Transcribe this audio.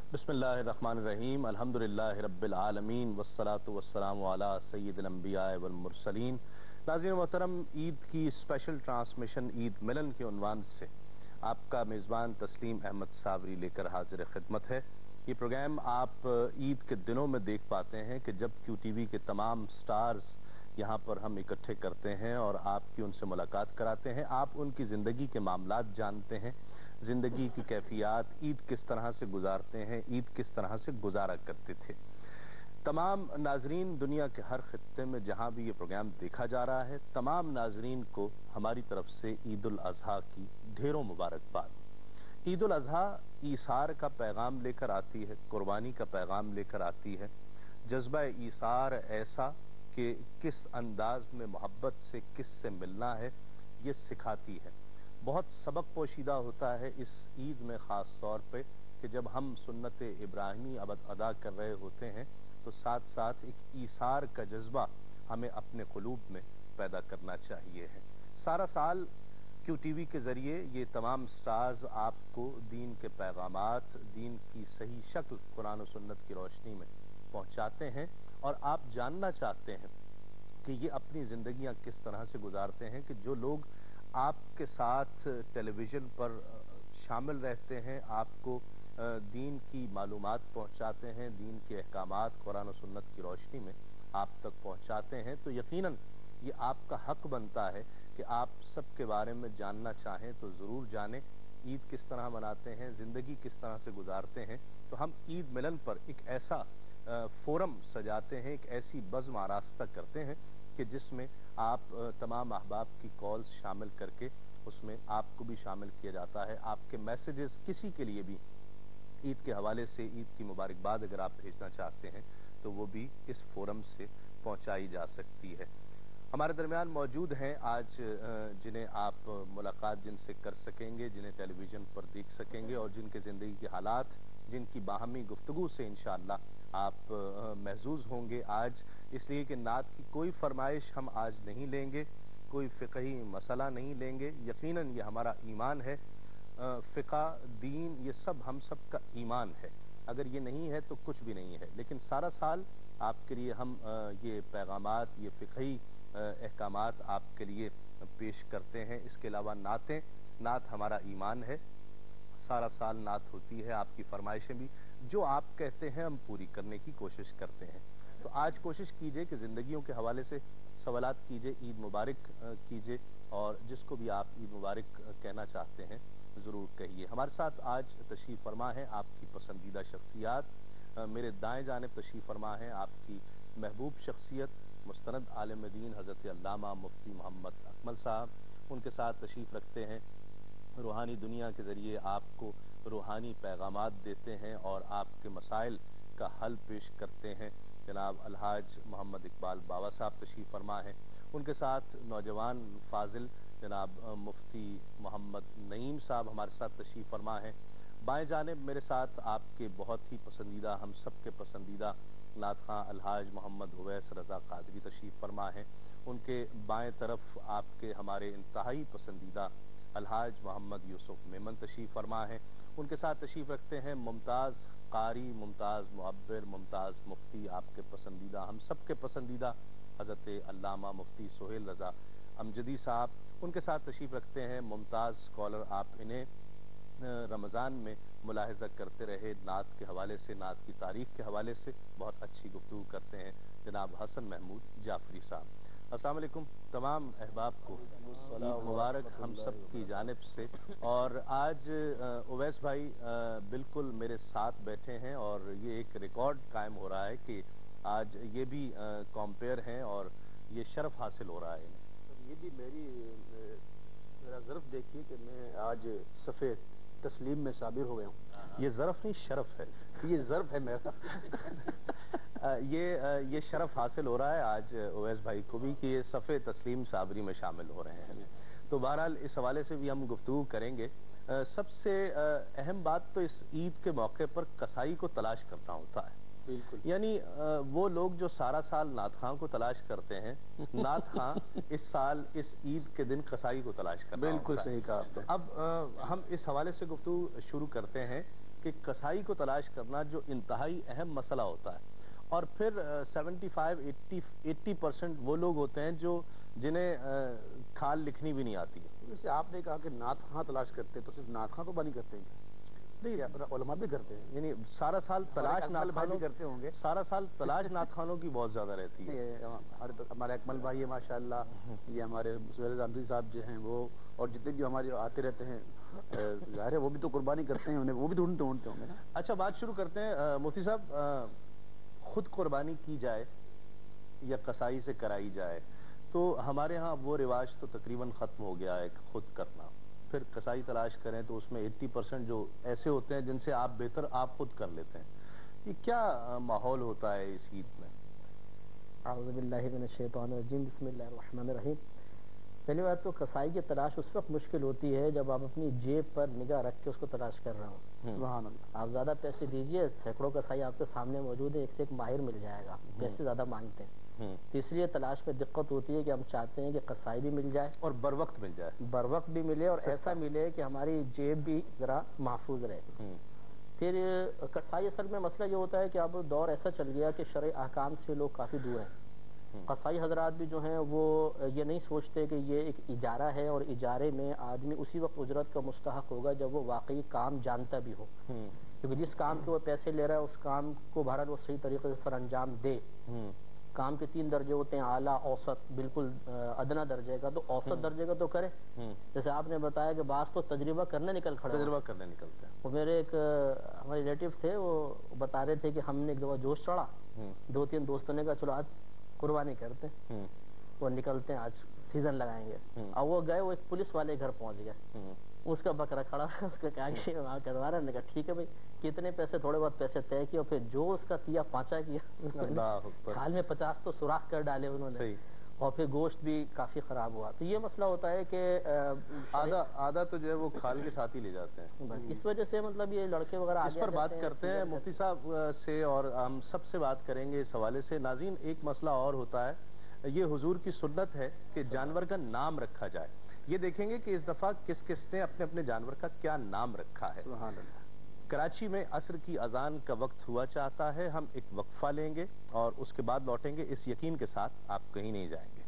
बिस्मिल्लाहिर्रहमानिर्रहीम अल्हम्दुलिल्लाहि रब्बिल आलमीन वस्सलातु वस्सलामु अला सय्यिदिल अंबिया वल मुरसलीन। नाज़रीन मोहतरम, ईद की स्पेशल ट्रांसमिशन ईद मिलन के उन्वान से आपका मेज़बान तस्लीम अहमद साबरी लेकर हाजिर खिदमत है। ये प्रोग्राम आप ईद के दिनों में देख पाते हैं कि जब QTV के तमाम स्टार्स यहाँ पर हम इकट्ठे करते हैं और आपकी उनसे मुलाकात कराते हैं। आप उनकी ज़िंदगी के मामलात जानते हैं, ज़िंदगी की कैफियत, ईद किस तरह से गुजारते हैं, ईद किस तरह से गुजारा करते थे। तमाम नाजरीन दुनिया के हर खित्ते में जहाँ भी ये प्रोग्राम देखा जा रहा है, तमाम नाजरीन को हमारी तरफ से ईद उल अज़हा की ढेरों मुबारकबाद। ईद उल अज़हा ईसार का पैगाम लेकर आती है, कुर्बानी का पैगाम लेकर आती है। जज्बा ईसार ऐसा कि किस अंदाज में मोहब्बत से किस से मिलना है, ये सिखाती है। बहुत सबक पोशीदा होता है इस ईद में ख़ास तौर पे कि जब हम सुन्नत इब्राहिमी अदा कर रहे होते हैं तो साथ साथ एक ईसार का जज्बा हमें अपने क़ुलूब में पैदा करना चाहिए है। सारा साल QTV के ज़रिए ये तमाम स्टार्स आपको दीन के पैगामात, दीन की सही शक्ल कुरान और सुन्नत की रोशनी में पहुँचाते हैं और आप जानना चाहते हैं कि ये अपनी ज़िंदगियाँ किस तरह से गुजारते हैं कि जो लोग आपके साथ टेलीविज़न पर शामिल रहते हैं, आपको दीन की मालूमात पहुँचाते हैं, दीन के अहकामात कुरान और सुन्नत की रोशनी में आप तक पहुँचाते हैं, तो यकीनन ये आपका हक बनता है कि आप सब के बारे में जानना चाहें तो ज़रूर जानें। ईद किस तरह मनाते हैं, ज़िंदगी किस तरह से गुजारते हैं। तो हम ईद मिलन पर एक ऐसा फोरम सजाते हैं, एक ऐसी बज़्म आरास्ता करते हैं कि जिसमें आप तमाम अहबाब की कॉल्स शामिल करके उसमें आपको भी शामिल किया जाता है। आपके मैसेजेस किसी के लिए भी ईद के हवाले से ईद की मुबारकबाद अगर आप भेजना चाहते हैं तो वो भी इस फोरम से पहुंचाई जा सकती है। हमारे दरमियान मौजूद हैं आज जिन्हें आप मुलाकात जिनसे कर सकेंगे, जिन्हें टेलीविज़न पर देख सकेंगे और जिनके ज़िंदगी के हालात, जिनकी बाहमी गुफ्तगू से इंशाअल्लाह आप महजूज होंगे आज। इसलिए कि नात की कोई फरमाइश हम आज नहीं लेंगे, कोई फ़िक़ही मसला नहीं लेंगे। यकीनन ये हमारा ईमान है, फ़िक़ा, दीन, ये सब हम सब का ईमान है। अगर ये नहीं है तो कुछ भी नहीं है। लेकिन सारा साल आपके लिए हम ये पैगामात, ये फ़िक़ही अहकामात आपके लिए पेश करते हैं। इसके अलावा नात हमारा ईमान है। सारा साल नात होती है, आपकी फरमाइशें भी जो आप कहते हैं हम पूरी करने की कोशिश करते हैं। तो आज कोशिश कीजिए कि ज़िंदगियों के हवाले से सवालात कीजिए, ईद मुबारक कीजिए और जिसको भी आप ईद मुबारक कहना चाहते हैं ज़रूर कहिए। हमारे साथ आज तशरीफ़ फरमा है आपकी पसंदीदा शख्सियात। मेरे दाएं जानिब तशरीफ़ फरमा है आपकी महबूब शख्सियत मुस्तनद आलिम दीन हज़रत अल्लामा मुफ्ती मोहम्मद अकमल साहब। उनके साथ तशरीफ़ रखते हैं रूहानी दुनिया के ज़रिए आपको रूहानी पैगामात देते हैं और आपके मसाइल का हल पेश करते हैं जनाब अलहाज मोहम्मद इकबाल बाबा साहब तशरीफ़ फरमा है। उनके साथ नौजवान फाजिल जनाब मुफ्ती मोहम्मद नईम साहब हमारे साथ तशरीफ़ फरमा है। बाएं जानिब मेरे साथ आपके बहुत ही पसंदीदा, हम सब के पसंदीदा नात ख़ां अलहाज मोहम्मद उवैस रज़ा क़ादरी तशरीफ़ फरमा है। उनके बाएं तरफ आपके हमारे इंतहाई पसंदीदा अलहाज मोहम्मद यूसुफ मेमन तशरीफ़ फरमा है। उनके साथ तशरीफ़ रखते हैं मुमताज़ कारी, मुमताज़ मुअब्बिर, मुमताज़ मुफ्ती, आपके पसंदीदा, हम सब के पसंदीदा हज़रत अल्लामा मुफ्ती सोहेल रज़ा अमजदी साहब। उनके साथ तशरीफ़ रखते हैं मुमताज़ स्कॉलर, आप इन्हें रमज़ान में मुलाहिज़ा करते रहे नात के हवाले से, नात की तारीख़ के हवाले से बहुत अच्छी गुफ्तगू करते हैं जनाब हसन महमूद जाफरी साहब। अस्सलाम वालेकुम तमाम अहबाब को ईद मुबारक हम सब की जानिब से। और आज उवैस भाई बिल्कुल मेरे साथ बैठे हैं और ये एक रिकॉर्ड कायम हो रहा है कि आज ये भी कॉम्पेयर हैं और ये शर्फ हासिल हो रहा है इन्हें। ये भी मेरा ज़र्फ देखिए कि मैं आज सफ़ेद तस्लीम में शामिल हो गया हूँ। ये ज़र्फ नहीं शरफ है, ये ज़र्फ है मेरा। ये शरफ हासिल हो रहा है आज उवैस भाई को भी कि ये सफ़े तस्लीम साबरी में शामिल हो रहे हैं। तो बहरहाल इस हवाले से भी हम गुफ्तगू करेंगे। सबसे अहम बात तो इस ईद के मौके पर कसाई को तलाश करना होता है। बिल्कुल, यानी वो लोग जो सारा साल नात खां को तलाश करते हैं, नात खां इस साल इस ईद के दिन कसाई को तलाश करना बिल्कुल होता है। सही कहा आपने। अब हम इस हवाले से गुफ्तगू शुरू करते हैं کہ کسائی کو تلاش کرنا جو انتہائی اہم مسئلہ ہوتا ہے، اور پھر 75-80% وہ لوگ ہوتے ہیں جنہیں کھال لکھنی بھی نہیں آتی ہے۔ جیسے آپ نے کہا کہ نعت خواں تلاش کرتے تو صرف نعت خواں قربانی کرتے ہیں کیا؟ نہیں، علماء بھی کرتے ہیں، یعنی سارا سال تلاش نعت خانوں کرتے ہوں گے، سارا سال تلاش نعت خانوں کی بہت زیادہ رہتی ہے۔ ہمارے اکمل بھائی ہے ماشاءاللہ، یہ ہمارے سہیل رامزی صاحب جو ہیں وہ، اور جتنے بھی ہمارے آتے رہتے ہیں، ظاہر ہے وہ بھی تو قربانی کرتے ہیں، وہ بھی ڈھونڈتے ہوں گے نا۔ اچھا، بات شروع کرتے ہیں مفتی صاحب، خود قربانی کی جائے یا قصائی سے کرائی جائے تو ہمارے ہاں وہ رواج تو تقریباً ختم ہو گیا ہے، خود کرنا، پھر قصائی تلاش کریں تو اس میں 80% جو ایسے ہوتے ہیں جن سے آپ بہتر آپ خود کر لیتے ہیں۔ یہ کیا ماحول ہوتا ہے اس عید میں؟ اعوذ باللہ من الشیطان الرجیم، بسم اللہ الرحمن الرحیم۔ پہلی بات تو قصائی کی تلاش اس وقت مشکل ہوتی ہے جب آپ اپنی جیب پر نگاہ رکھ کے اس کو تلاش کر رہے ہوں۔ سبحان اللہ۔ آپ زیادہ پیسے دیجئے، سینکڑوں قصائی آپ کے سامنے موجود ہے، ایک سے ایک ماہر مل جائے گا، پیسے زیادہ مانگتے ہیں، تو اس لیے تلاش میں دقت ہوتی ہے کہ ہم چاہتے ہیں کہ قصائی بھی مل جائے اور بر وقت مل جائے، بر وقت بھی ملے، اور ایسا ملے کہ ہماری جیب بھی ذرا محفوظ رہے۔ پھر قصائی اصل میں مسئلہ یہ ہوتا ہے کہ اب دور ایسا چل گیا کہ شرعی احکام سے لوگ کافی دور ہیں۔ قصائی حضرات بھی جو ہیں وہ یہ نہیں سوچتے کہ یہ ایک اجارہ ہے، اور اجارے میں آدمی اسی وقت اجرت کا مستحق ہوگا جب وہ واقعی کام جانتا بھی ہو، کیونکہ جس کام کے وہ پیسے لے رہا ہے اس کام کو بہرحال وہ صحیح طریقے سے سر انجام دے۔ کام کے 3 درجے ہوتے ہیں، اعلیٰ، اوسط، بالکل ادنا درجے کا، تو اوسط درجے کا تو کرے۔ جیسے آپ نے بتایا کہ بعض تو تجربہ کرنے نکلتے ہیں۔ وہ میرے ایک ہمارے ریلیٹیو تھے، وہ بتا رہے تھے کہ ہم نے ایک دفعہ جوش چڑھا، 2-3 دوستوں نے کہا چلو آج قربانی کرتے ہیں، وہ نکلتے ہیں، آج سیزن لگائیں گے، اور وہ گئے، وہ ایک پولیس والے گھر پہنچ گئے، اس کا بکرا کھڑا، اس کا کہا کہ وہاں کروا رہا ہے، نے کہا ٹھیک ہے بھائی، کتنے پیسے، تھوڑے بہت پیسے طے کیے، اور پھر جو اس کا کیا پانچا کیا، حال میں 50 تو سوراخ کر ڈالے انہوں نے، اور پھر گوشت بھی کافی خراب ہوا۔ تو یہ مسئلہ ہوتا ہے کہ آدھا تو جو ہے وہ کھال کے ساتھ ہی لے جاتے ہیں، اس وجہ سے مطلب یہ لڑکے وغیرہ اس پر بات کرتے ہیں مفتی صاحب سے، اور ہم سب سے بات کریں گے اس حوالے سے۔ ناظرین، ایک مسئلہ اور ہوتا ہے، یہ حضور کی سنت ہے کہ جانور کا نام رکھا جائے۔ یہ دیکھیں گے کہ اس دفعہ کس کس نے اپنے اپنے جانور کا کیا نام رکھا ہے۔ سبحان اللہ۔ کراچی میں عصر کی اذان کا وقت ہوا چاہتا ہے، ہم ایک وقفہ لیں گے اور اس کے بعد لوٹیں گے، اس یقین کے ساتھ آپ کہیں نہیں جائیں گے۔